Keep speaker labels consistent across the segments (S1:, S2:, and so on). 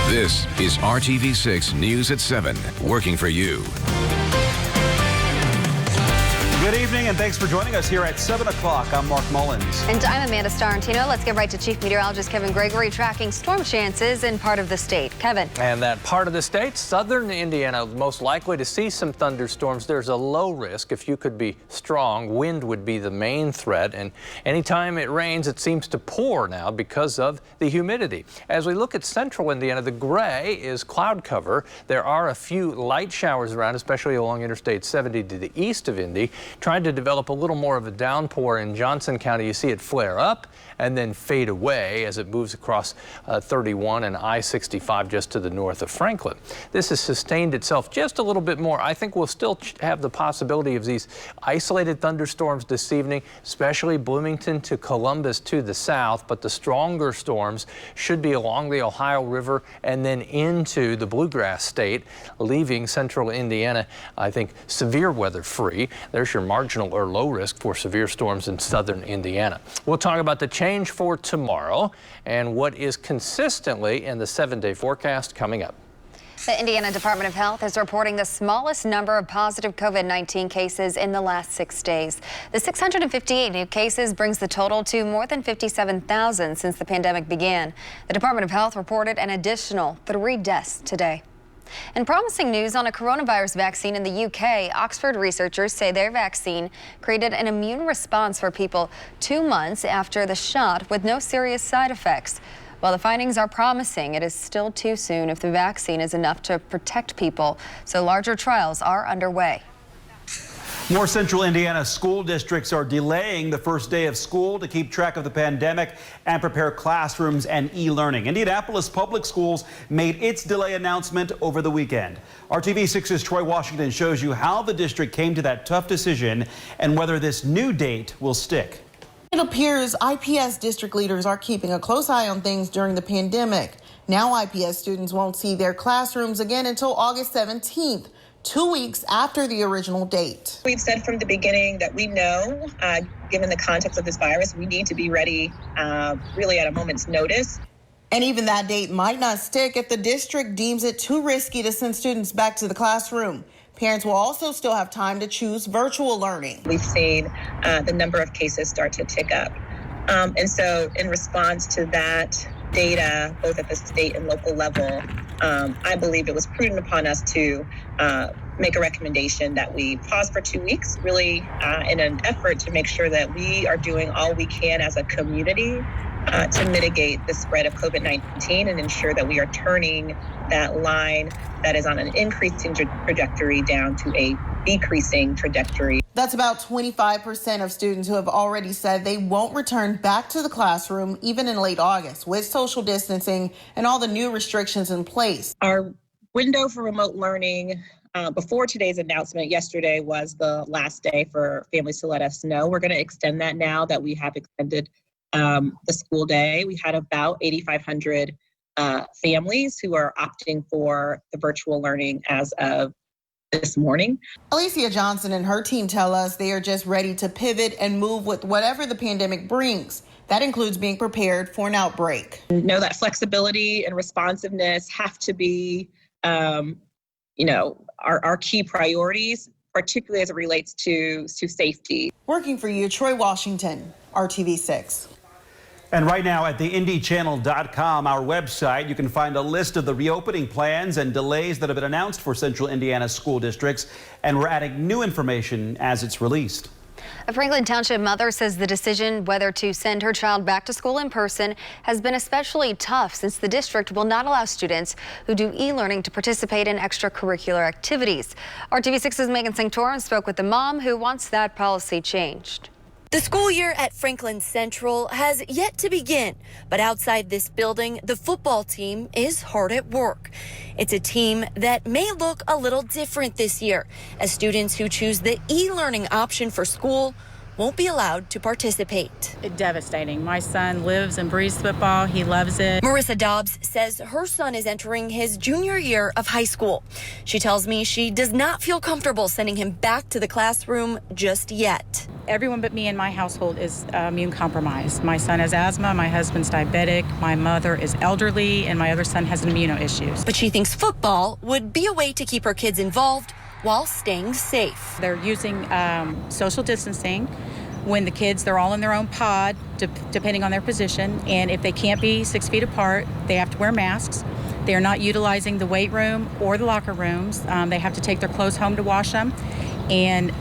S1: This is RTV6 News at 7, working for you.
S2: Good evening, and thanks for joining us here at 7 o'clock. I'm Mark Mullins.
S3: And I'm Amanda Starantino. Let's get right to Chief Meteorologist Kevin Gregory tracking storm chances in part of the state. Kevin.
S4: And that part of the state, southern Indiana, most likely to see some thunderstorms. There's a low risk. If you could be strong, wind would be the main threat. And anytime it rains, it seems to pour now because of the humidity. As we look at central Indiana, the gray is cloud cover. There are a few light showers around, especially along Interstate 70 to the east of Indy. Trying to develop a little more of a downpour in Johnson County. You see it flare up and then fade away as it moves across 31 and I-65 just to the north of Franklin. This has sustained itself just a little bit more. I think we'll still have the possibility of these isolated thunderstorms this evening, especially Bloomington to Columbus to the south, but the stronger storms should be along the Ohio River and then into the Bluegrass State, leaving central Indiana, I think, severe weather free. There's your marginal or low risk for severe storms in southern Indiana. We'll talk about the change for tomorrow and what is consistently in the 7-day forecast coming up.
S3: The Indiana Department of Health is reporting the smallest number of positive COVID-19 cases in the last 6 days. The 658 new cases brings the total to more than 57,000 since the pandemic began. The Department of Health reported an additional 3 deaths today. And promising news on a coronavirus vaccine in the UK. Oxford researchers say their vaccine created an immune response for people 2 months after the shot with no serious side effects. While the findings are promising, it is still too soon if the vaccine is enough to protect people, so larger trials are underway.
S2: More central Indiana school districts are delaying the first day of school to keep track of the pandemic and prepare classrooms and e-learning. Indianapolis Public Schools made its delay announcement over the weekend. RTV6's Troy Washington shows you how the district came to that tough decision and whether this new date will stick.
S5: It appears IPS district leaders are keeping a close eye on things during the pandemic. Now IPS students won't see their classrooms again until August 17th. 2 weeks after the original date.
S6: We've said from the beginning that we know, given the context of this virus, we need to be ready really at a moment's notice.
S5: And even that date might not stick if the district deems it too risky to send students back to the classroom. Parents will also still have time to choose virtual learning.
S6: We've seen the number of cases start to tick up. And so in response to that data, both at the state and local level, I believe it was prudent upon us to make a recommendation that we pause for 2 weeks, really in an effort to make sure that we are doing all we can as a community to mitigate the spread of COVID-19 and ensure that we are turning that line that is on an increasing trajectory down to a decreasing trajectory.
S5: That's about 25% of students who have already said they won't return back to the classroom even in late August with social distancing and all the new restrictions in place.
S6: Our window for remote learning before today's announcement yesterday was the last day for families to let us know. We're going to extend that now that we have extended the school day. We had about 8,500 families who are opting for the virtual learning as of this morning.
S5: Alicia Johnson and her team tell us they are just ready to pivot and move with whatever the pandemic brings. That includes being prepared for an outbreak.
S6: Know that flexibility and responsiveness have to be, our key priorities, particularly as it relates to safety.
S5: Working for you, Troy Washington, RTV6.
S2: And right now at the IndyChannel.com, our website, you can find a list of the reopening plans and delays that have been announced for central Indiana school districts. And we're adding new information as it's released.
S3: A Franklin Township mother says the decision whether to send her child back to school in person has been especially tough since the district will not allow students who do e-learning to participate in extracurricular activities. RTV6's Megan Santorum spoke with the mom who wants that policy changed.
S7: The school year at Franklin Central has yet to begin, but outside this building, the football team is hard at work. It's a team that may look a little different this year, as students who choose the e-learning option for school won't be allowed to participate.
S8: Devastating. My son lives and breathes football. He loves it.
S7: Marissa Dobbs says her son is entering his junior year of high school. She tells me she does not feel comfortable sending him back to the classroom just yet.
S8: Everyone but me in my household is immune compromised. My son has asthma, my husband's diabetic, my mother is elderly, and my other son has immuno issues.
S7: But she thinks football would be a way to keep her kids involved while staying safe.
S8: They're using social distancing. When the kids, they're all in their own pod, depending on their position. And if they can't be 6 feet apart, they have to wear masks. They are not utilizing the weight room or the locker rooms. They have to take their clothes home to wash them. And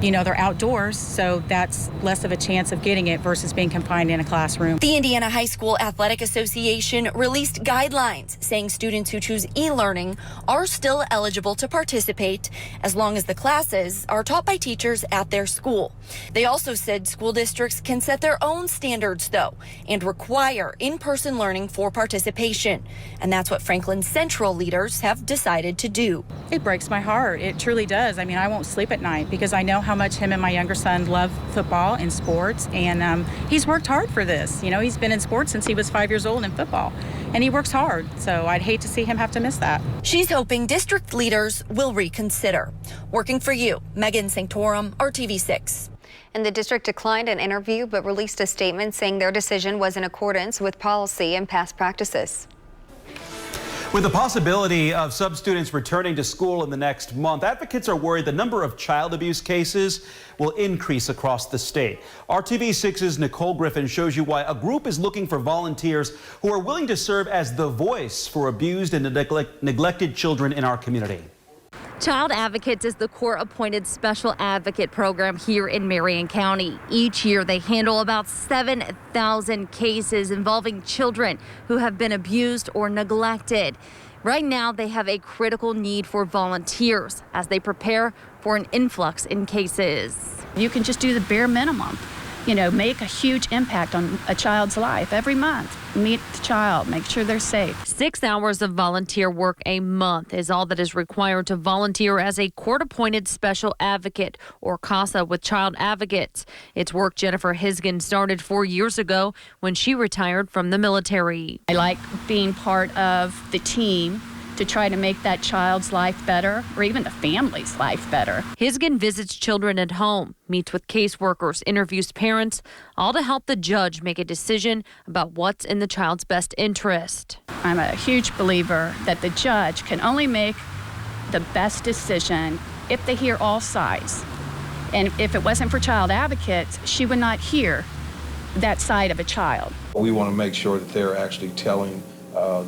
S8: they're outdoors, so that's less of a chance of getting it versus being confined in a classroom.
S7: The Indiana High School Athletic Association released guidelines saying students who choose e-learning are still eligible to participate as long as the classes are taught by teachers at their school. They also said school districts can set their own standards, though, and require in-person learning for participation. And that's what Franklin Central leaders have decided to do.
S8: It breaks my heart. It truly does. I mean, I won't sleep at night because I know how much him and my younger son love football and sports, and he's worked hard for this. You know, he's been in sports since he was 5 years old in football, and he works hard, so I'd hate to see him have to miss that.
S7: She's hoping district leaders will reconsider. Working for you, Megan Sanctorum, RTV6.
S3: And the district declined an interview but released a statement saying their decision was in accordance with policy and past practices.
S2: With the possibility of some students returning to school in the next month, advocates are worried the number of child abuse cases will increase across the state. RTV6's Nicole Griffin shows you why a group is looking for volunteers who are willing to serve as the voice for abused and neglected children in our community.
S9: Child Advocates is the court-appointed special advocate program here in Marion County. Each year, they handle about 7,000 cases involving children who have been abused or neglected. Right now, they have a critical need for volunteers as they prepare for an influx in cases.
S10: You can just do the bare minimum, make a huge impact on a child's life every month. Meet the child, make sure they're safe.
S9: 6 hours of volunteer work a month is all that is required to volunteer as a court-appointed special advocate, or CASA, with Child Advocates. It's work Jennifer Hisgen started 4 years ago when she retired from the military.
S10: I like being part of the team to try to make that child's life better, or even the family's life better.
S9: Hisgen visits children at home, meets with caseworkers, interviews parents, all to help the judge make a decision about what's in the child's best interest.
S10: I'm a huge believer that the judge can only make the best decision if they hear all sides. And if it wasn't for Child Advocates, she would not hear that side of a child.
S11: We want to make sure that they're actually telling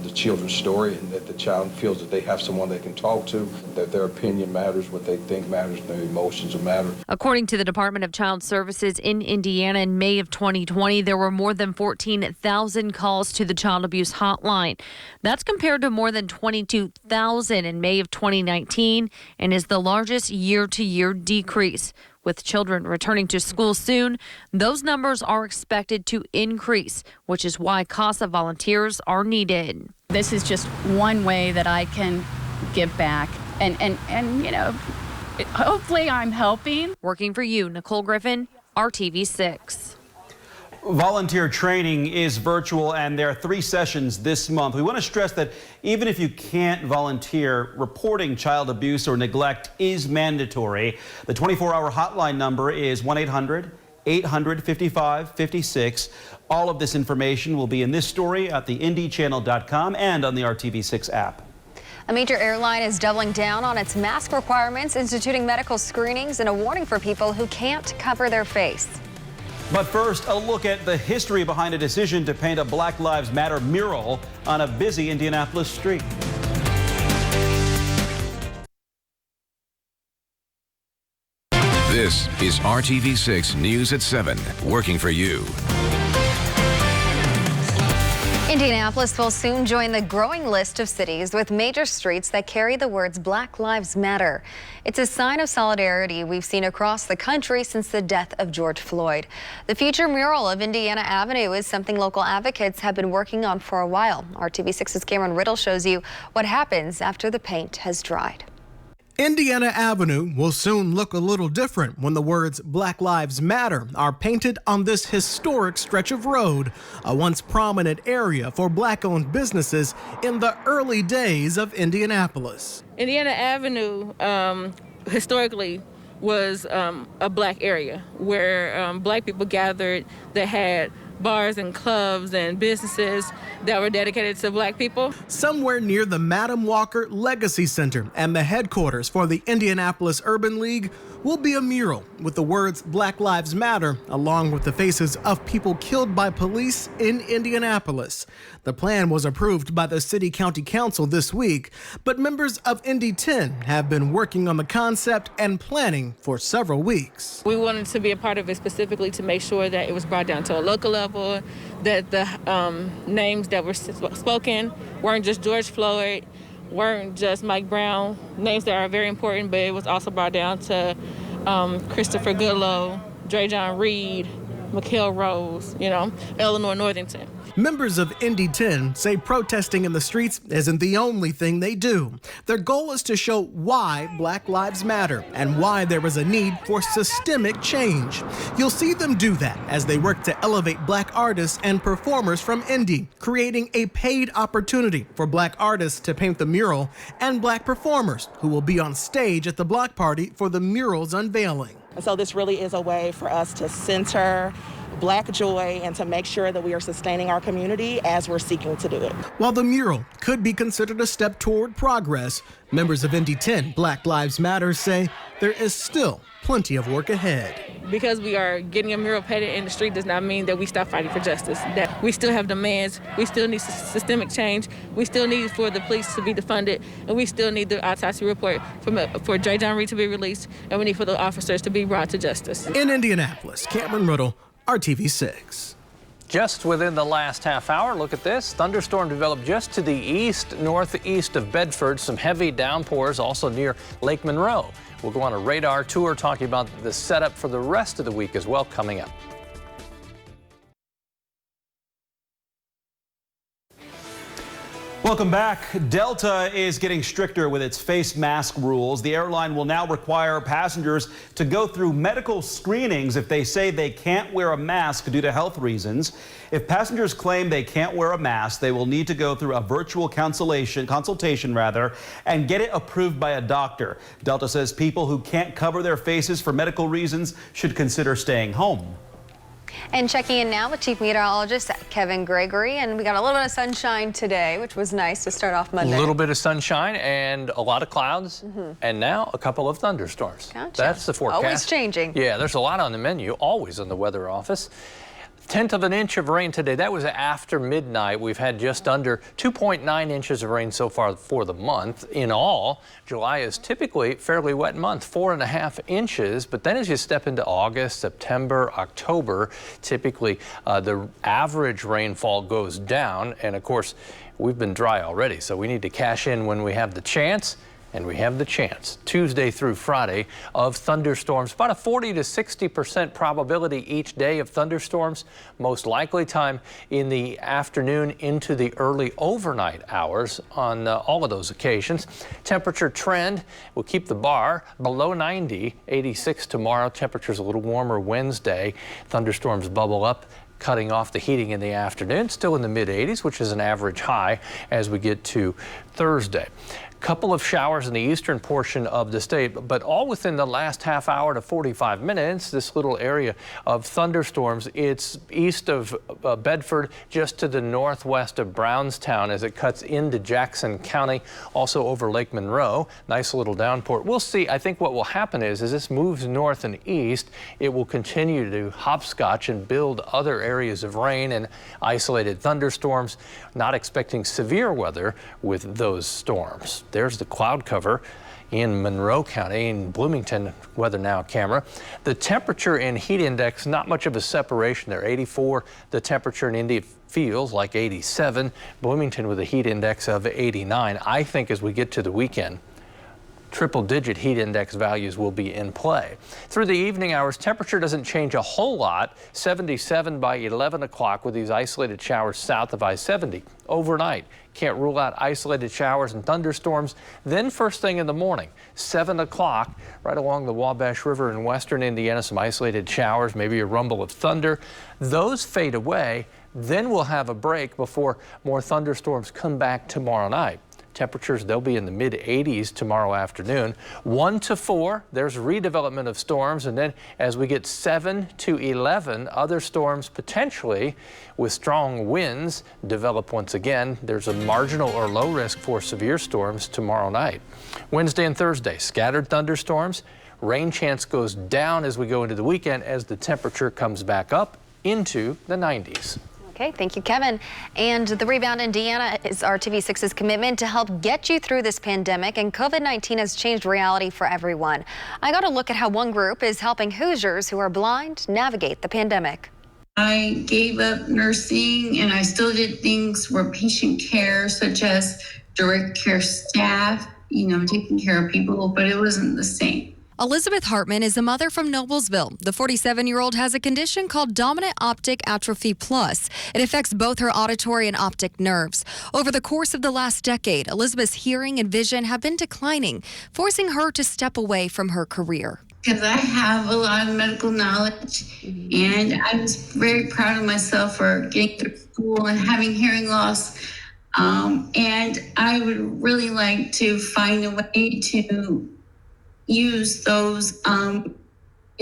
S11: the children's story, and that the child feels that they have someone they can talk to, that their opinion matters, what they think matters, their emotions matter.
S9: According to the Department of Child Services in Indiana, in May of 2020, there were more than 14,000 calls to the child abuse hotline. That's compared to more than 22,000 in May of 2019 and is the largest year-to-year decrease. With children returning to school soon, those numbers are expected to increase, which is why CASA volunteers are needed.
S10: This is just one way that I can give back. And hopefully I'm helping.
S9: Working for you, Nicole Griffin, RTV6.
S2: Volunteer training is virtual, and there are 3 sessions this month. We want to stress that even if you can't volunteer, reporting child abuse or neglect is mandatory. The 24-hour hotline number is 1-800-800-5556. All of this information will be in this story at theindychannel.com and on the RTV6 app.
S3: A major airline is doubling down on its mask requirements, instituting medical screenings and a warning for people who can't cover their face.
S2: But first, a look at the history behind a decision to paint a Black Lives Matter mural on a busy Indianapolis street.
S1: This is RTV6 News at 7, working for you.
S3: Indianapolis will soon join the growing list of cities with major streets that carry the words Black Lives Matter. It's a sign of solidarity we've seen across the country since the death of George Floyd. The future mural of Indiana Avenue is something local advocates have been working on for a while. RTV6's Cameron Riddle shows you what happens after the paint has dried.
S12: Indiana Avenue will soon look a little different when the words Black Lives Matter are painted on this historic stretch of road, a once prominent area for Black-owned businesses in the early days of Indianapolis.
S13: Indiana Avenue historically was a Black area where Black people gathered that had bars and clubs and businesses that were dedicated to Black people.
S12: Somewhere near the Madam Walker Legacy Center and the headquarters for the Indianapolis Urban League will be a mural with the words Black Lives Matter, along with the faces of people killed by police in Indianapolis. The plan was approved by the City County Council this week, but members of Indy 10 have been working on the concept and planning for several weeks.
S13: We wanted to be a part of it specifically to make sure that it was brought down to a local level, that the names that were spoken weren't just George Floyd, weren't just Mike Brown, names that are very important, but it was also brought down to Christopher Goodloe, Dre John Reed, McHale Rose, Eleanor Northington.
S12: Members of Indy 10 say protesting in the streets isn't the only thing they do. Their goal is to show why Black Lives Matter and why there is a need for systemic change. You'll see them do that as they work to elevate Black artists and performers from Indy, creating a paid opportunity for Black artists to paint the mural and Black performers who will be on stage at the block party for the mural's unveiling.
S14: And so this really is a way for us to center Black joy and to make sure that we are sustaining our community as we're seeking to do it.
S12: While the mural could be considered a step toward progress, members of Indy 10 Black Lives Matter say there is still plenty of work ahead.
S13: Because we are getting a mural painted in the street does not mean that we stop fighting for justice. That we still have demands, we still need systemic change, we still need for the police to be defunded, and we still need the autopsy report for Dre John Reed to be released, and we need for the officers to be brought to justice.
S12: In Indianapolis, Cameron Riddle, RTV6.
S4: Just within the last half hour, look at this. Thunderstorm developed just to the east, northeast of Bedford. Some heavy downpours also near Lake Monroe. We'll go on a radar tour talking about the setup for the rest of the week as well coming up.
S2: Welcome back. Delta is getting stricter with its face mask rules. The airline will now require passengers to go through medical screenings if they say they can't wear a mask due to health reasons. If passengers claim they can't wear a mask, they will need to go through a virtual consultation and get it approved by a doctor. Delta says people who can't cover their faces for medical reasons should consider staying home.
S3: And checking in now with Chief Meteorologist Kevin Gregory, and we got a little bit of sunshine today, which was nice to start off Monday.
S4: A little bit of sunshine and a lot of clouds, and now a couple of thunderstorms.
S3: Gotcha.
S4: That's the forecast.
S3: Always changing.
S4: Yeah, there's a lot on the menu, always in the weather office. 1/10 of an inch of rain today. That was after midnight. We've had just under 2.9 inches of rain so far for the month. In all, July is typically a fairly wet month, 4.5 inches. But then as you step into August, September, October, typically the average rainfall goes down. And of course, we've been dry already, so we need to cash in when we have the chance. And we have the chance Tuesday through Friday of thunderstorms. About a 40 to 60% probability each day of thunderstorms. Most likely time in the afternoon into the early overnight hours on all of those occasions. Temperature trend will keep the bar below 90, 86 tomorrow. Temperatures a little warmer Wednesday. Thunderstorms bubble up, cutting off the heating in the afternoon. Still in the mid-80s, which is an average high as we get to Thursday. Couple of showers in the eastern portion of the state, but all within the last half hour to 45 minutes. This little area of thunderstorms, it's east of Bedford, just to the northwest of Brownstown as it cuts into Jackson County, also over Lake Monroe. Nice little downpour. We'll see. I think what will happen is as this moves north and east, it will continue to hopscotch and build other areas of rain and isolated thunderstorms. Not expecting severe weather with those storms. There's the cloud cover in Monroe County in Bloomington Weather Now camera. The temperature and heat index, not much of a separation there. 84, the temperature in Indy feels like 87. Bloomington with a heat index of 89. I think as we get to the weekend, triple-digit heat index values will be in play. Through the evening hours, temperature doesn't change a whole lot. 77 by 11 o'clock with these isolated showers south of I-70. Overnight, can't rule out isolated showers and thunderstorms. Then first thing in the morning, 7 o'clock, right along the Wabash River in western Indiana, some isolated showers, maybe a rumble of thunder. Those fade away. Then we'll have a break before more thunderstorms come back tomorrow night. Temperatures, they'll be in the mid-80s tomorrow afternoon. 1 to 4, there's redevelopment of storms. And then as we get 7 to 11, other storms potentially with strong winds develop once again. There's a marginal or low risk for severe storms tomorrow night. Wednesday and Thursday, scattered thunderstorms. Rain chance goes down as we go into the weekend as the temperature comes back up into the 90s.
S3: Okay, thank you, Kevin. And the Rebound Indiana is RTV6's commitment to help get you through this pandemic, and COVID-19 has changed reality for everyone. I got a look at how one group is helping Hoosiers who are blind navigate the pandemic.
S15: I gave up nursing and I still did things for patient care, such as direct care staff, taking care of people, but it wasn't the same.
S16: Elizabeth Hartman is a mother from Noblesville. The 47-year-old has a condition called dominant optic atrophy plus. It affects both her auditory and optic nerves. Over the course of the last decade, Elizabeth's hearing and vision have been declining, forcing her to step away from her career.
S15: Because I have a lot of medical knowledge, and I was very proud of myself for getting through school and having hearing loss. And I would really like to find a way to use those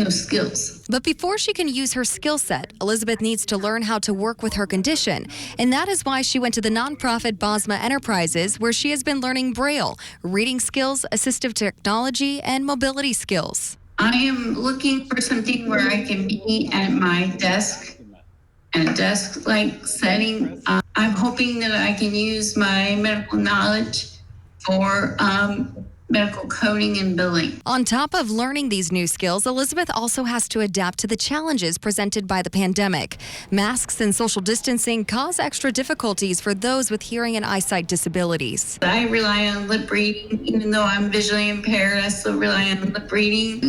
S15: skills.
S16: But before she can use her skill set, Elizabeth needs to learn how to work with her condition. And that is why she went to the nonprofit Bosma Enterprises, where she has been learning Braille, reading skills, assistive technology, and mobility skills.
S15: I am looking for something where I can be at my desk, in a desk-like setting. I'm hoping that I can use my medical knowledge for medical coding and billing.
S16: On top of learning these new skills, Elizabeth also has to adapt to the challenges presented by the pandemic. Masks and social distancing cause extra difficulties for those with hearing and eyesight disabilities.
S15: I rely on lip reading. Even though I'm visually impaired, I still rely on lip reading.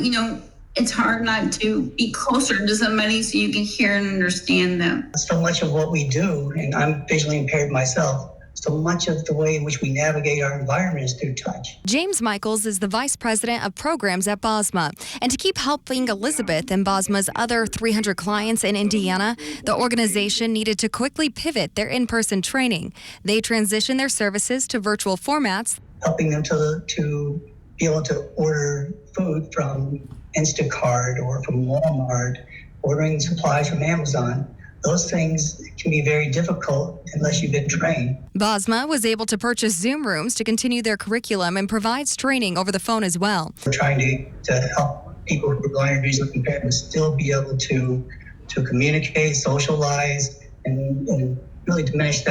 S15: It's hard not to be closer to somebody so you can hear and understand them.
S17: So much of what we do, and I'm visually impaired myself, so much of the way in which we navigate our environment is through touch.
S16: James Michaels is the vice president of programs at Bosma. And to keep helping Elizabeth and Bosma's other 300 clients in Indiana, the organization needed to quickly pivot their in-person training. They transitioned their services to virtual formats,
S17: helping them to be able to order food from Instacart or from Walmart, ordering supplies from Amazon. Those things can be very difficult unless you've been trained.
S16: Bosma was able to purchase Zoom rooms to continue their curriculum and provides training over the phone as well.
S17: We're trying to help people who are blind or visually impaired to still be able to communicate, socialize, and really diminish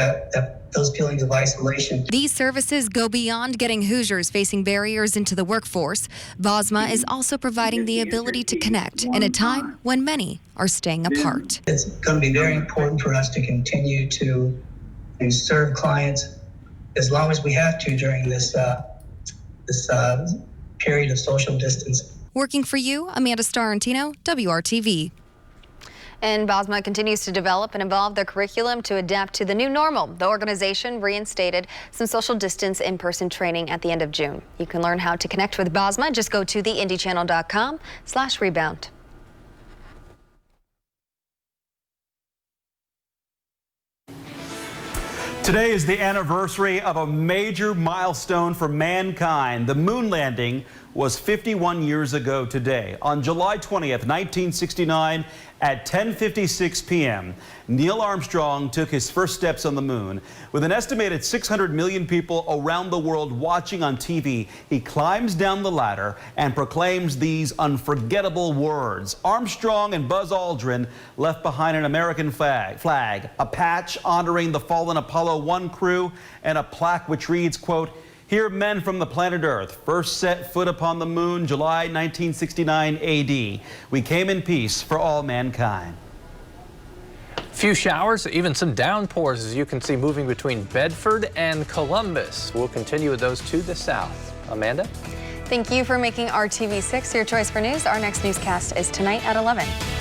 S17: those feelings of isolation.
S16: These services go beyond getting Hoosiers facing barriers into the workforce. Bosma is also providing the ability to connect in a time when many are staying apart.
S17: It's going to be very important for us to continue to serve clients as long as we have to during this period of social distance.
S16: Working for you, Amanda Starantino, WRTV.
S3: And Bosma continues to develop and evolve their curriculum to adapt to the new normal. The organization reinstated some social distance in-person training at the end of June. You can learn how to connect with Bosma. Just go to theindychannel.com/rebound.
S2: Today is the anniversary of a major milestone for mankind. The moon landing was 51 years ago today. On July 20th, 1969, at 10:56 p.m., Neil Armstrong took his first steps on the moon. With an estimated 600 million people around the world watching on TV, he climbs down the ladder and proclaims these unforgettable words. Armstrong and Buzz Aldrin left behind an American flag, a patch honoring the fallen Apollo 1 crew, and a plaque which reads, quote, "Here men from the planet Earth first set foot upon the moon, July 1969 AD. We came in peace for all mankind."
S4: Few showers, even some downpours, as you can see, moving between Bedford and Columbus. We'll continue with those to the south. Amanda?
S3: Thank you for making RTV6 your choice for news. Our next newscast is tonight at 11.